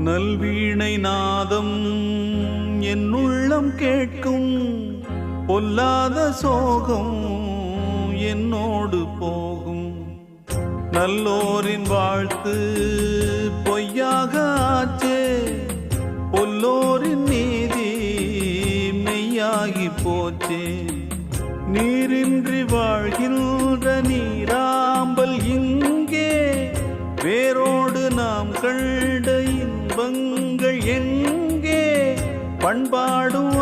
நல்வீணை நாதம் என் உள்ளம் கேட்கும், பொல்லாத சோகம் என்னோடு போகும். நல்லோரின் வாழ்த்து பொய்யாக ஆச்சே, பொல்லோரின் நீதி மெய்யாகி போச்சே. நீரின்றி வாழ்கின்ற நீராம்பல் இங்கே, வேரோடு நாம் கண்ட இன்பங்கள் எங்கே? பண்பாடும்